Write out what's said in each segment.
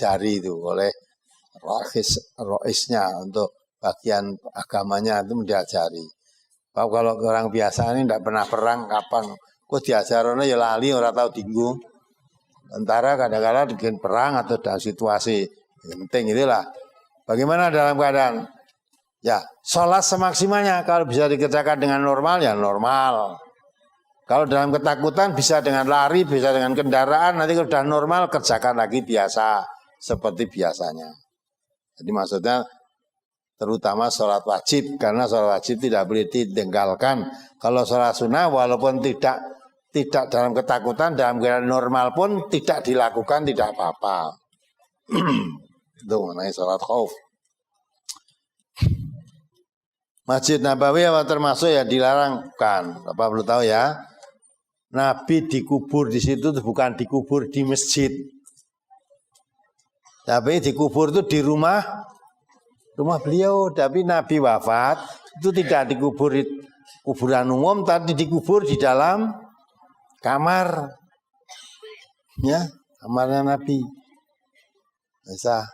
diajari itu oleh roisnya untuk bagian agamanya itu diajari. Kalau orang biasa ini tidak pernah perang, kapan kok diajarannya ya lali, orang tahu dinggu. Antara kadang-kadang bikin perang atau dalam situasi penting itulah. Bagaimana dalam keadaan? Ya, sholat semaksimalnya. Kalau bisa dikerjakan dengan normal ya normal. Kalau dalam ketakutan bisa dengan lari, bisa dengan kendaraan. Nanti kalau sudah normal kerjakan lagi biasa seperti biasanya. Jadi maksudnya terutama sholat wajib, karena sholat wajib tidak boleh ditinggalkan. Kalau sholat sunnah walaupun tidak dalam ketakutan, dalam keadaan normal pun tidak dilakukan, tidak apa-apa. Itu mengenai sholat khauf. Masjid Nabawi apa termasuk ya dilarang? Bukan. Bapak perlu tahu ya. Nabi dikubur di situ bukan dikubur di masjid. Tapi dikubur itu di rumah beliau. Tapi Nabi wafat itu tidak dikubur di kuburan umum, tapi dikubur di dalam kamar. Ya, kamarnya Nabi. Aisyah.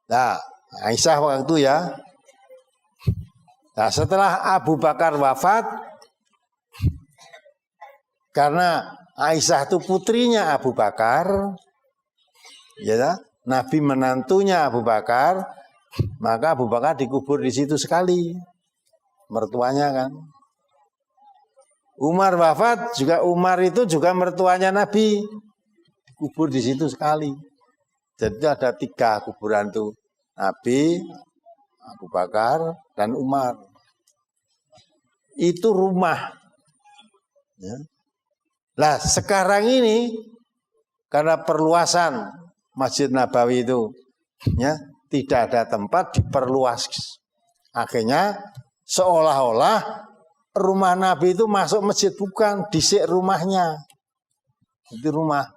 Nah, Aisyah waktu itu ya. Nah, setelah Abu Bakar wafat, karena Aisyah itu putrinya Abu Bakar, ya, Nabi menantunya Abu Bakar, maka Abu Bakar dikubur di situ sekali, mertuanya kan. Umar wafat, juga Umar itu juga mertuanya Nabi, dikubur di situ sekali. Jadi ada 3 kuburan tuh, Nabi, Abu Bakar, dan Umar. Itu rumah. Ya. Nah sekarang ini karena perluasan Masjid Nabawi itu, ya, tidak ada tempat diperluas. Akhirnya seolah-olah rumah Nabi itu masuk masjid, bukan, disik rumahnya. Itu rumah.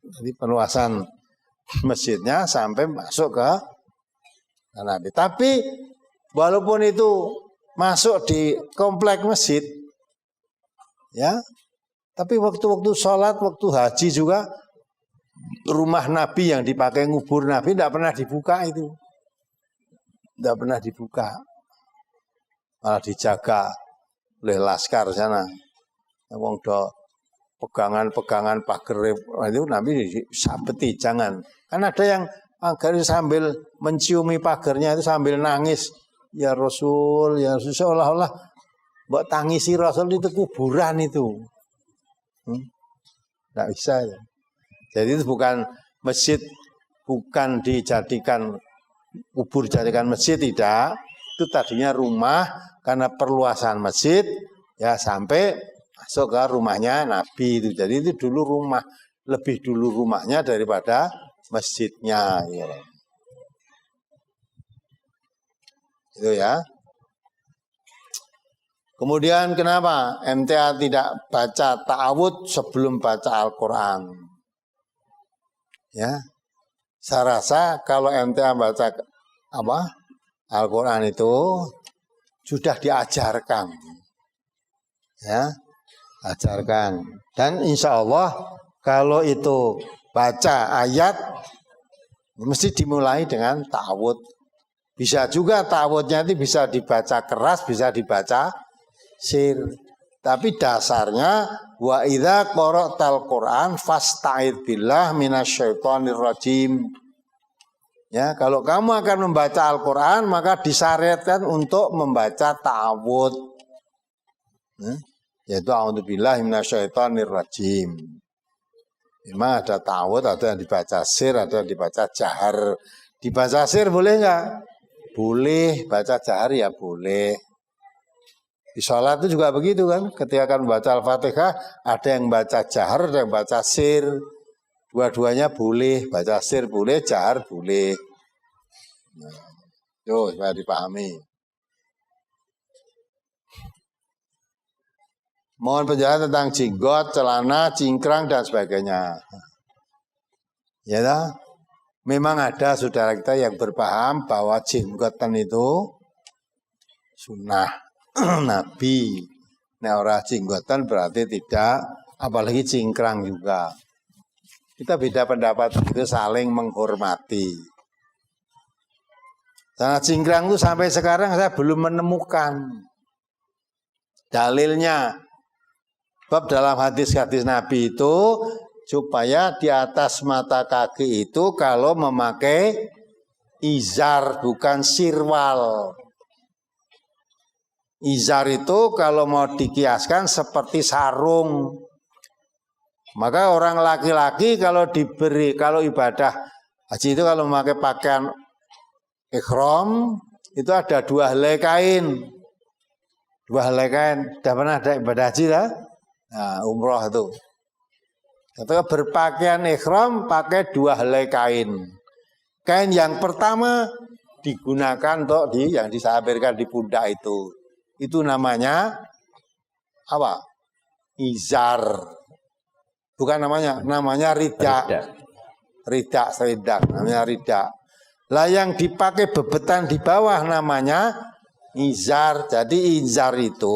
Jadi perluasan masjidnya sampai masuk ke Nabi. Tapi walaupun itu masuk di komplek masjid, ya, tapi waktu-waktu sholat, waktu haji juga rumah Nabi yang dipakai ngubur Nabi tidak pernah dibuka itu, tidak pernah dibuka, malah dijaga oleh laskar sana. Wong do pegangan pagar itu Nabi sabeti, jangan. Kan ada yang agar sambil menciumi pagarnya itu sambil nangis, ya Rasul, seolah-olah mbok tangisi Rasul itu kuburan itu. Tidak bisa ya. Jadi itu bukan masjid, bukan dijadikan kubur dijadikan masjid, tidak. Itu tadinya rumah, karena perluasan masjid ya sampai masuk ke rumahnya Nabi itu. Jadi itu dulu rumah, lebih dulu rumahnya daripada masjidnya. Ya. Itu ya. Kemudian kenapa MTA tidak baca ta'awud sebelum baca Al-Quran? Ya, saya rasa kalau MTA baca Al-Quran itu sudah diajarkan, ya, ajarkan. Dan insya Allah kalau itu baca ayat mesti dimulai dengan ta'awud. Bisa juga ta'awudnya itu bisa dibaca keras, bisa dibaca sir. Tapi dasarnya wa idza qara'tal Qur'an fasta'id billah minasyaitonir rajim. Ya, kalau kamu akan membaca Al-Qur'an maka disyariatkan untuk membaca ta'awud. Yaitu a'udzubillahi minasyaitonir rajim. Memang ada ta'awud, ada yang dibaca sir, ada yang dibaca jahar. Dibaca sir boleh enggak? Boleh, baca jahar ya boleh. Di sholat itu juga begitu kan, ketika akan membaca Al-Fatihah, ada yang baca jahar, ada yang baca sir. Dua-duanya boleh, baca sir boleh, jahar boleh. Nah, itu supaya dipahami. Mohon penjelasan tentang jenggot, celana, cingkrang, dan sebagainya. Ya dah? Memang ada saudara kita yang berpaham bahwa jenggotan itu sunnah Nabi. Nah, orang jenggotan berarti tidak, apalagi cingkrang juga. Kita beda pendapat itu saling menghormati. Sangat cingkrang itu sampai sekarang saya belum menemukan dalilnya. Sebab dalam hadis-hadis Nabi itu supaya di atas mata kaki itu kalau memakai izar bukan sirwal. Izar itu kalau mau dikiaskan seperti sarung. Maka orang laki-laki kalau ibadah haji itu kalau memakai pakaian ikhram itu ada 2 helai kain. 2 helai kain. Sudah pernah ada ibadah haji lah? Nah, umroh itu. Ketika berpakaian ikhram pakai 2 helai kain. Kain yang pertama digunakan untuk yang disampirkan di pundak itu. Itu namanya apa? Izar. Bukan namanya ridak. Ridak, namanya ridak. Lah yang dipakai bebetan di bawah namanya izar. Jadi izar itu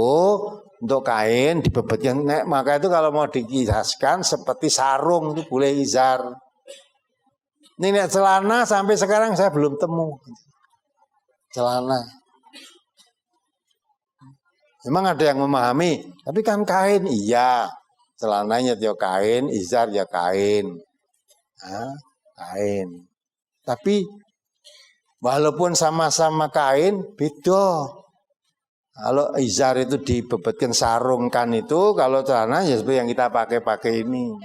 untuk kain dibebetkan. Maka itu kalau mau dikisahkan seperti sarung itu boleh izar. Ini celana sampai sekarang saya belum temu. Celana. Memang ada yang memahami, tapi kan kain, iya. Celananya dia kain, izar ya kain. Nah, kain. Tapi walaupun sama-sama kain, beda. Kalau izar itu dibebetkan sarungkan itu, kalau celana ya seperti yang kita pakai ini.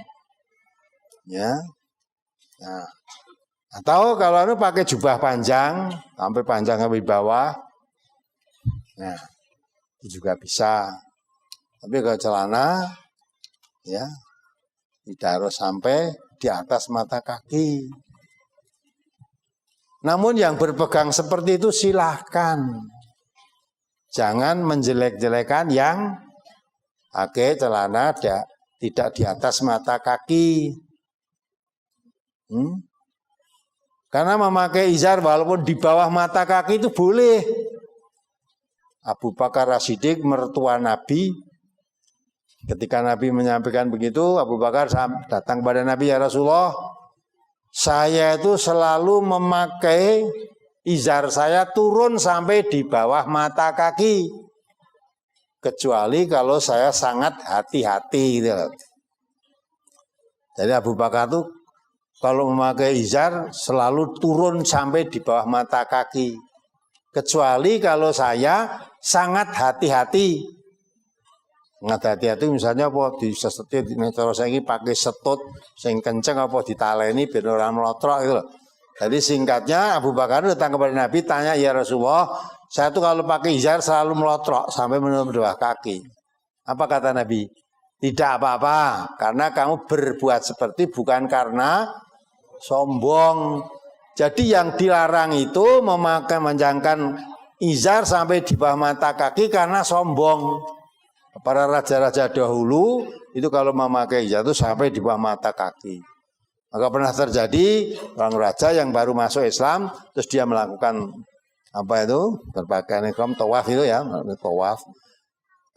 Ya. Nah. Atau kalau pakai jubah panjang, sampai panjang sampai bawah. Nah, itu juga bisa. Tapi kalau celana ya tidak harus sampai di atas mata kaki. Namun yang berpegang seperti itu silahkan. Jangan menjelek-jelekan yang pakai celana tidak di atas mata kaki. Karena memakai izar walaupun di bawah mata kaki itu boleh. Abu Bakar As-Siddiq mertua Nabi, ketika Nabi menyampaikan begitu, Abu Bakar datang kepada Nabi, ya Rasulullah, saya itu selalu memakai izar saya turun sampai di bawah mata kaki, kecuali kalau saya sangat hati-hati. Gitu. Jadi Abu Bakar itu kalau memakai izar selalu turun sampai di bawah mata kaki, kecuali kalau saya sangat hati-hati. Sangat hati-hati misalnya apa disetit terus saiki pakai setut sing kenceng apa ditaleni ben ora mlotrok gitu loh. Jadi singkatnya Abu Bakar datang kepada Nabi tanya, ya Rasulullah, saya tuh kalau pakai izar selalu melotrok sampai menurut bawah kaki. Apa kata Nabi? Tidak apa-apa, karena kamu berbuat seperti bukan karena sombong. Jadi yang dilarang itu memakai menjangkan izar sampai di bawah mata kaki karena sombong. Para raja-raja dahulu itu kalau memakai izar itu sampai di bawah mata kaki. Maka pernah terjadi orang raja yang baru masuk Islam terus dia melakukan apa itu berpakaian ihram tawaf itu ya, tawaf.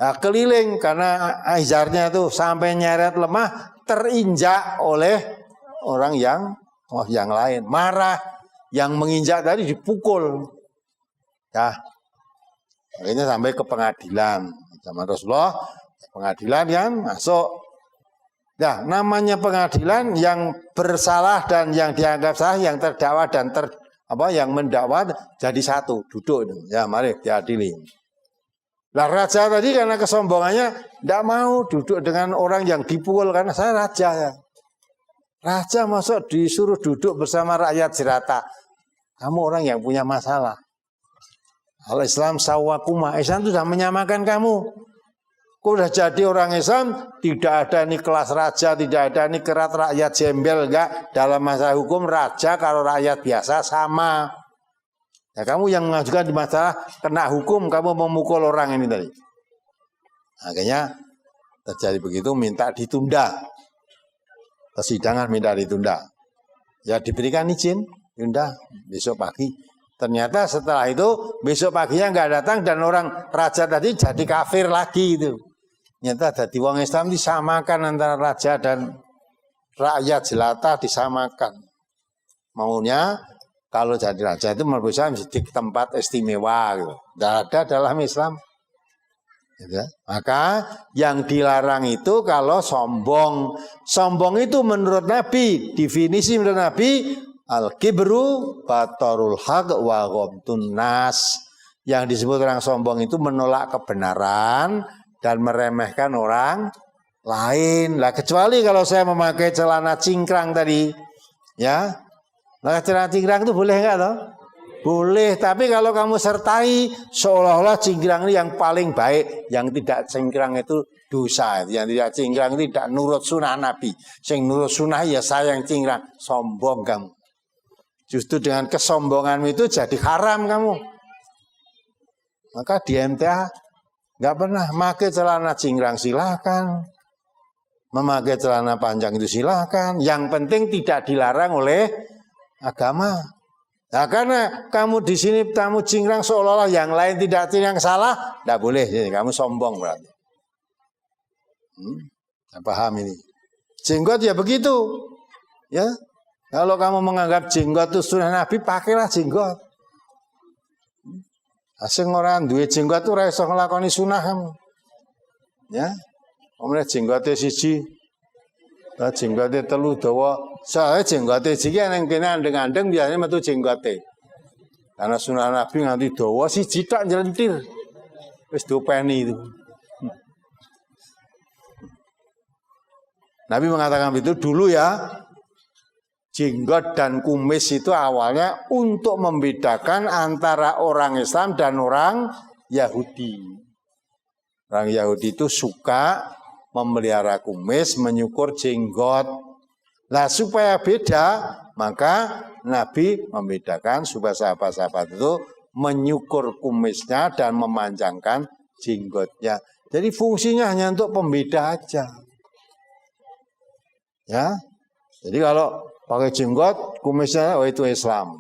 Nah, keliling karena izarnya itu sampai nyeret lemah terinjak oleh orang yang lain, marah, yang menginjak tadi dipukul. Ya. Akhirnya sampai ke pengadilan. Zaman Rasulullah, pengadilan yang masuk. Nah, namanya pengadilan yang bersalah dan yang dianggap salah, yang terdakwa dan yang mendakwa jadi satu, duduk itu. Ya, mari diadili. Lah raja tadi karena kesombongannya tidak mau duduk dengan orang yang dipukul karena saya raja ya. Raja masuk disuruh duduk bersama rakyat jelata. Kamu orang yang punya masalah. Al-Islam sawwakuma. Islam itu sudah menyamakan kamu. Kau sudah jadi orang Islam, tidak ada ini kelas raja, tidak ada ini kerat rakyat jembel, enggak. Dalam masalah hukum raja kalau rakyat biasa sama. Ya, kamu yang mengajukan di masalah kena hukum, kamu memukul orang ini tadi. Akhirnya terjadi begitu, minta ditunda. Persidangan minta ditunda. Ya diberikan izin, tunda besok pagi. Ternyata setelah itu besok paginya nggak datang dan orang raja tadi jadi kafir lagi itu. Ternyata jadi wong Islam disamakan antara raja dan rakyat jelata disamakan. Maunya kalau jadi raja itu menurut saya mesti di tempat istimewa gitu. Tidak ada dalam Islam. Gitu. Maka yang dilarang itu kalau sombong. Sombong itu menurut Nabi, definisi menurut Nabi, al-kibru batarul haq wa ghamtun nas. Yang disebut orang sombong itu menolak kebenaran dan meremehkan orang lain. Lah kecuali kalau saya memakai celana cingkrang tadi, ya. Nah, celana cingkrang itu boleh enggak toh? Boleh, tapi kalau kamu sertai seolah-olah cingkrang ini yang paling baik, yang tidak cingkrang itu dosa, yang tidak cingkrang itu tidak nurut sunnah Nabi. Sing nurut sunnah ya saya yang cingkrang, sombong kamu. Justru dengan kesombonganmu itu jadi haram kamu. Maka di MTA nggak pernah memakai celana cingkrang silakan, memakai celana panjang itu silakan. Yang penting tidak dilarang oleh agama. Nah, karena kamu di sini kamu cingkrang seolah-olah yang lain tidak cingkrang salah, tidak boleh. Jadi kamu sombong berarti. Saya paham ini. Jenggot ya begitu, ya. Kalau kamu menganggap jenggot itu sunnah Nabi, pakailah jenggot. Asing orang duwe jenggot tuh ora iso nglakoni sunah kamu. Ya. Omne jenggote siji. Jenggote telu dawa. Soale jenggote siji nang kene andeng-andeng biasanya metu jenggote. Karena sunah Nabi nganti dawa siji tok njlentir. Wis dopeni itu. Nabi mengatakan itu dulu ya. Jenggot dan kumis itu awalnya untuk membedakan antara orang Islam dan orang Yahudi. Orang Yahudi itu suka memelihara kumis, menyukur jenggot. Nah supaya beda, maka Nabi membedakan supaya sahabat-sahabat itu menyukur kumisnya dan memanjangkan jenggotnya. Jadi fungsinya hanya untuk pembeda aja. Ya, jadi kalau pakai jenggot, kumisnya, oh itu Islam.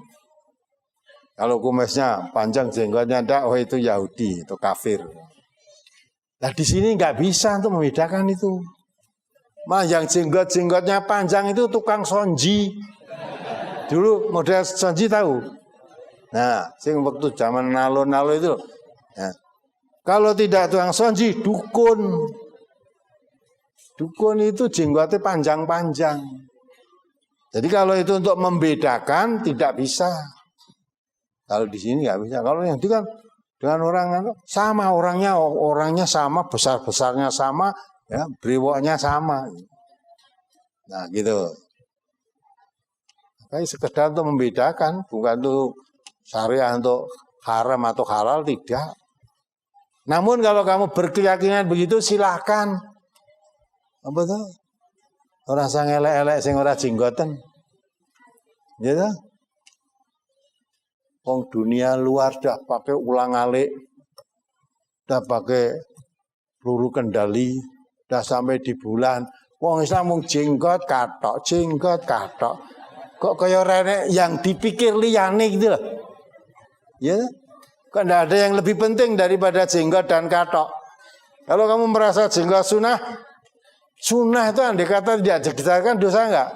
Kalau kumisnya panjang, jenggotnya enggak, oh itu Yahudi, itu kafir. Nah di sini nggak bisa untuk membedakan itu. Malah yang jenggotnya panjang itu tukang sonji. Dulu model sonji tahu. Nah, sing waktu zaman nalo-nalo itu. Nah, kalau tidak tukang sonji, dukun. Dukun itu jenggotnya panjang-panjang. Jadi kalau itu untuk membedakan tidak bisa. Kalau di sini nggak bisa. Kalau yang itu kan dengan orang sama orangnya sama, besar-besarnya sama, ya, brewoknya sama. Nah gitu. Tapi sekedar untuk membedakan, bukan untuk syariah untuk haram atau halal, tidak. Namun kalau kamu berkeyakinan begitu silahkan. Apa tuh? Orang sang elek-elek sing ora jenggoten. Gitu. Wong dunia luar dah pakai ulang-alik, dah pakai peluru kendali, dah sampai di bulan. Wong Islam mung jenggot katok. Kok kaya rene yang dipikir liyane gitu loh. Ya. Kok enggak ada yang lebih penting daripada jenggot dan katok. Kalau kamu merasa jenggot sunnah itu andai kata tidak dikerjakan dosa enggak?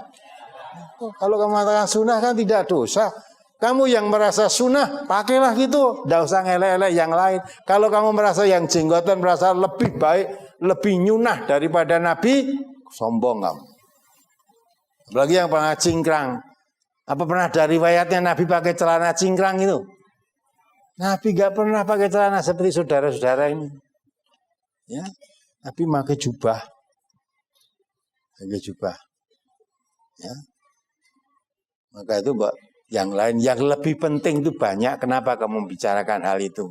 Kalau kamu mengatakan sunnah kan tidak dosa. Kamu yang merasa sunnah, pakailah gitu. Tidak usah ngelek-elek yang lain. Kalau kamu merasa yang jenggotan merasa lebih baik, lebih nyunah daripada Nabi, sombong kamu. Apalagi yang pernah cingkrang. Apa pernah ada riwayatnya Nabi pakai celana cingkrang itu? Nabi gak pernah pakai celana seperti saudara-saudara ini. Ya, Nabi pakai jubah. Pakai jubah. Ya. Maka itu yang lain, yang lebih penting itu banyak. Kenapa kamu membicarakan hal itu?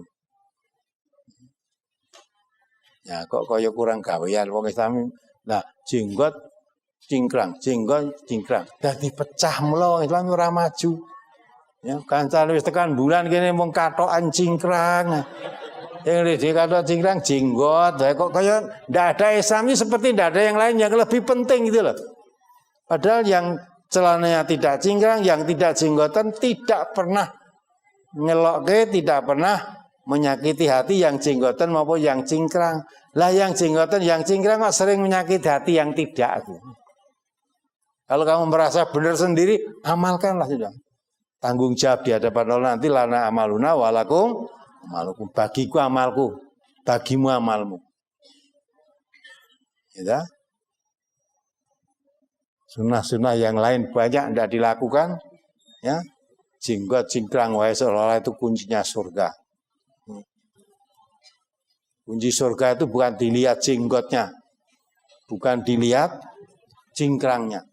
Ya, kok kaya kurang gawean wong Islam. Nah, jenggot cingkrang. Dadi pecah mula wong Islam ora maju. Ya, kancane wis tekan bulan kene wong katokan cingkrang. Yang di kata cingkrang jenggot. Kok kaya ndak ada Islam ini seperti ndak ada yang lain yang lebih penting gitu loh. Padahal yang celananya tidak cingkrang, yang tidak jenggotan tidak pernah ngelokke, tidak pernah menyakiti hati yang jenggotan maupun yang cingkrang. Lah yang jenggotan, yang cingkrang kok sering menyakiti hati yang tidak. Kalau kamu merasa benar sendiri, amalkanlah sudah. Tanggung jawab di hadapan Allah nanti lana amaluna walakum amalukum. Bagiku amalku, bagimu amalmu. Ya. Sunnah-sunnah yang lain banyak tidak dilakukan, ya. Jenggot, cingkrang, wahai seolah-olah itu kuncinya surga. Kunci surga itu bukan dilihat jenggotnya, bukan dilihat cingkrangnya.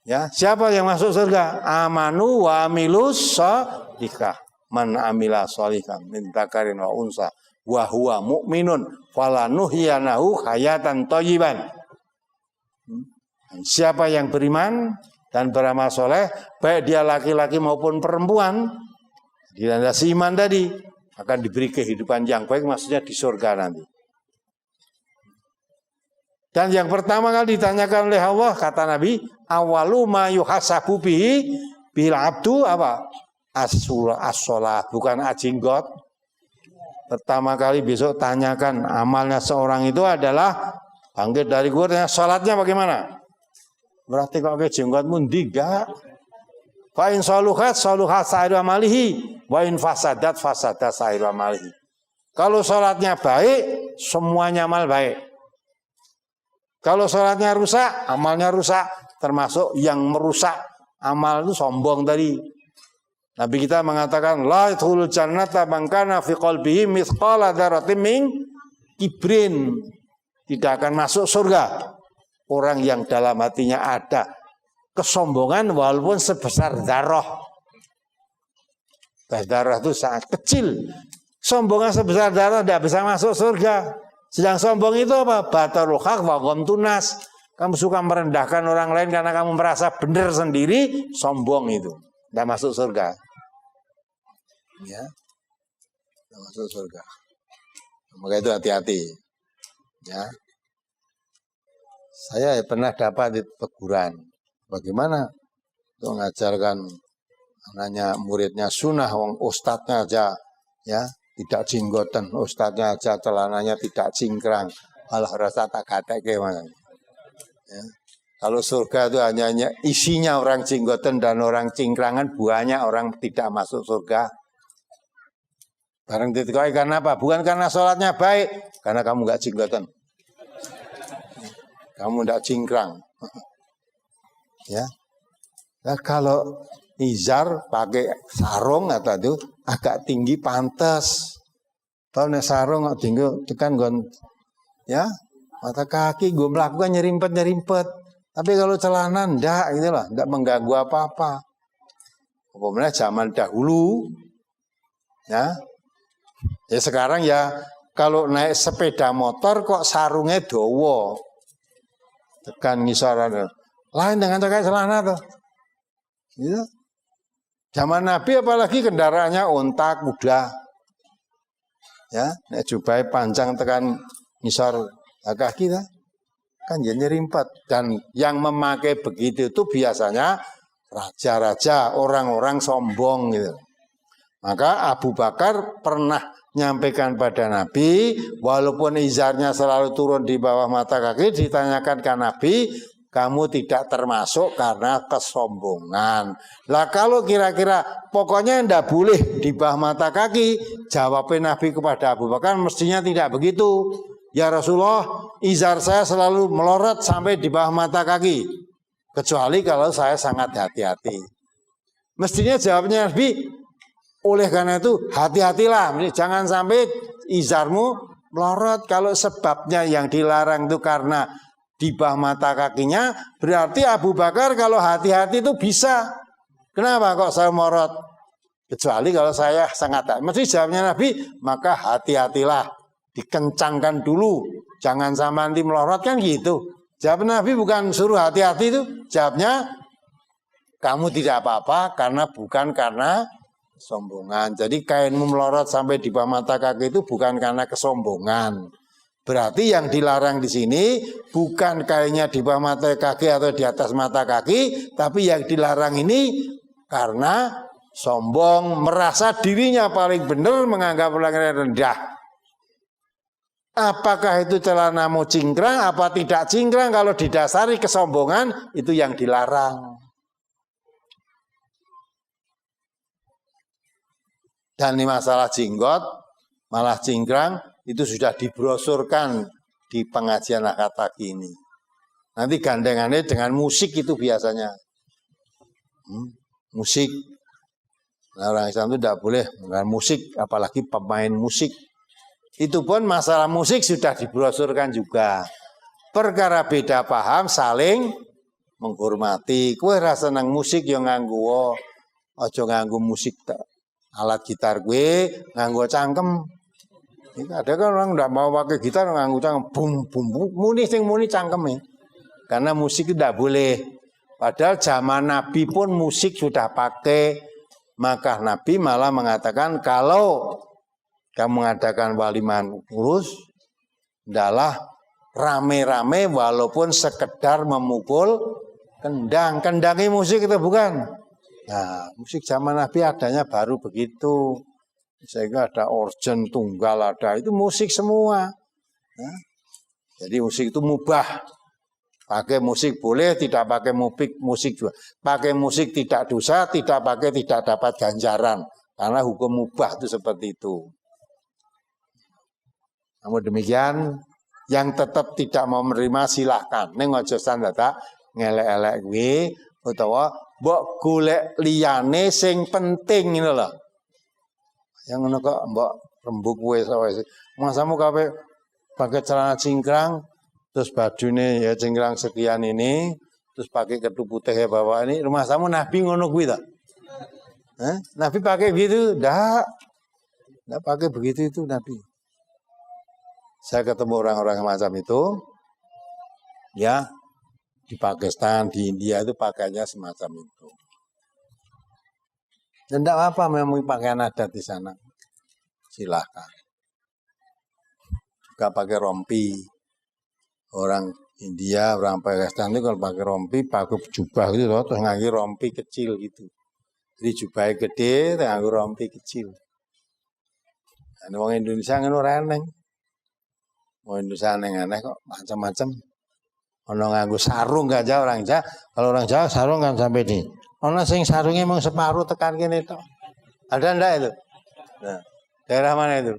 Ya, siapa yang masuk surga? Amanu wa amilus sholiha. Man amila sholihan min dzakarin wa unsa wa huwa mu'minun falanuhyanahu hayatan thayyiban. Siapa yang beriman dan beramal soleh, baik dia laki-laki maupun perempuan, dilandasi iman tadi, akan diberi kehidupan yang baik, maksudnya di surga nanti. Dan yang pertama kali ditanyakan oleh Allah, kata Nabi, awalu ma yuhasabu bihi bil abdu apa? As-sholah, bukan ajinggot. Pertama kali besok tanyakan amalnya seorang itu adalah bangkit dari kuburnya, sholatnya bagaimana? Berarti kalau ke jenggotmu enggak. Fa in saluhat sa'iru amalihi wa in fasadat sa'iru amalihi. Kalau sholatnya baik, semuanya amal baik. Kalau sholatnya rusak, amalnya rusak. Termasuk yang merusak amal itu sombong tadi. Nabi kita mengatakan la yadkhulul jannata man kana fi qalbihi mithqala dzarratin min kibrin. Tidak akan masuk surga orang yang dalam hatinya ada kesombongan walaupun sebesar darah. Darah itu sangat kecil. Sombongan sebesar darah tidak bisa masuk surga. Sedang sombong itu apa? Batarul haq wa ghamtunas. Kamu suka merendahkan orang lain karena kamu merasa benar sendiri, sombong itu. Tidak masuk surga. Ya. Tidak masuk surga. Maka itu hati-hati. Ya. Saya pernah dapat teguran. Bagaimana untuk mengajarkan anaknya, muridnya sunnah, wong ustadznya aja ya tidak jinggotan, ustadznya aja celananya tidak cingkrang, malah rasa tak kata gimana. Ya. Kalau surga itu hanya isinya orang jinggotan dan orang cingkrangan, banyak orang tidak masuk surga. Barang ditekai karena apa? Bukan karena sholatnya baik, karena kamu nggak jinggotan. Kamu tidak cingkrang. Ya. Nah, kalau izar pakai sarung atau itu agak tinggi pantas. Kalau sarung tinggi tekan gon ya, mata kaki gue melakukan nyerimpet. Tapi kalau celana enggak gitu lah, enggak mengganggu apa-apa. Umpamanya zaman dahulu ya. Ya sekarang ya kalau naik sepeda motor kok sarungnya dowo. Tekan ngisaran lain dengan pakai celana tuh. Gitu. Zaman Nabi apalagi kendaraannya unta, kuda. Ya, nek jubai panjang tekan ngisor kaki dah. Kan jadi nyerimpet. Dan yang memakai begitu itu biasanya raja-raja, orang-orang sombong gitu. Maka Abu Bakar pernah nyampaikan pada Nabi, walaupun izarnya selalu turun di bawah mata kaki, ditanyakan ke Nabi, kamu tidak termasuk karena kesombongan. Lah kalau kira-kira pokoknya tidak boleh di bawah mata kaki, jawabnya Nabi kepada Abu Bakar mestinya tidak begitu. Ya Rasulullah, izar saya selalu melorot sampai di bawah mata kaki, kecuali kalau saya sangat hati-hati. Mestinya jawabnya Nabi, oleh karena itu hati-hatilah, jangan sampai izarmu melorot. Kalau sebabnya yang dilarang itu karena di bawah mata kakinya, berarti Abu Bakar kalau hati-hati itu bisa. Kenapa kok saya melorot? Kecuali kalau saya sangat hati. Mesti jawabnya Nabi, maka hati-hatilah, dikencangkan dulu, jangan sampai nanti melorot, kan gitu. Jawab Nabi bukan suruh hati-hati itu, jawabnya kamu tidak apa-apa karena bukan karena kesombongan. Jadi kainmu melorot sampai di bawah mata kaki itu bukan karena kesombongan. Berarti yang dilarang di sini bukan kainnya di bawah mata kaki atau di atas mata kaki, tapi yang dilarang ini karena sombong, merasa dirinya paling benar, menganggap orang lain rendah. Apakah itu celanamu cingkrang, apa tidak cingkrang? Kalau didasari kesombongan, itu yang dilarang. Dan ini masalah jenggot, malah cingkrang, itu sudah dibrosurkan di pengajian akad ini. Nanti gandengannya dengan musik itu biasanya. Musik. Nah, orang Islam itu tidak boleh dengan musik, apalagi pemain musik. Itu pun masalah musik sudah dibrosurkan juga. Perkara beda paham, saling menghormati. Kowe ra seneng musik yang nganggo, aja nganggo musik alat gitar gue nganggo cangkem. Ada kan orang tidak mau pakai gitar nganggo cangkem, bum bum bum, muni cangkeme. Karena musik tidak boleh. Padahal zaman Nabi pun musik sudah pakai. Maka Nabi malah mengatakan kalau kamu mengadakan walimahan urus, adalah rame-rame walaupun sekedar memukul kendang. Kendangnya musik itu bukan. Nah, musik zaman Nabi adanya baru begitu. Sehingga ada organ tunggal, ada itu musik semua. Nah, jadi musik itu mubah. Pakai musik boleh, tidak pakai musik juga. Pakai musik tidak dosa, tidak pakai tidak dapat ganjaran. Karena hukum mubah itu seperti itu. Namun demikian, yang tetap tidak mau menerima silahkan. Ini ngojo standar ngelek-elek gue, utawa mbok golek liyane sing penting ini loh. Yang ngono kok mbok rembug kowe sawise. Masamu kabeh pakai celana cingkrang, terus bajunya ya cingkrang sekian ini, terus pakai ketu putih ya bawa ini. Rumah kamu Nabi ngono kuwi ta? Nabi pakai begitu? Enggak pakai begitu itu Nabi. Saya ketemu orang-orang macam itu, ya di Pakistan, di India itu pakainya semacam itu. Dan tidak apa memang pakaian adat di sana. Silahkan. Juga pakai rompi. Orang India, orang Pakistan itu kalau pakai rompi, pakai jubah gitu loh, terus nganggo rompi kecil gitu. Jadi jubahnya gede, terus nganggo rompi kecil. Dan orang Indonesia ngono reneng. Orang Indonesia aneh-aneh kok macam-macam. Ono nganggo sarung aja orang Jawa. Kalau orang Jawa sarung kan sampai di. Ono sing sarungnya emang separuh tekan kene tok. Ada ndak itu? Nah, daerah mana itu?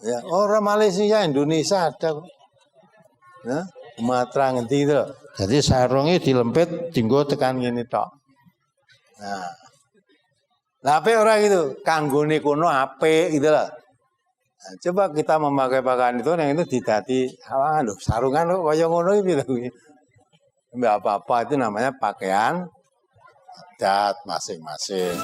Ya, orang Malaysia, Indonesia ada kok. Nah, Sumatera ngendi itu. Jadi sarungnya dilempit tinggo tekan kene tok. Nah. Lah ape ora gitu? Kanggone kono apik gitu loh. Nah, coba kita memakai pakaian itu yang itu didati sarungan kok kaya ngono iki kuwi. Enggak apa-apa itu namanya pakaian adat masing-masing.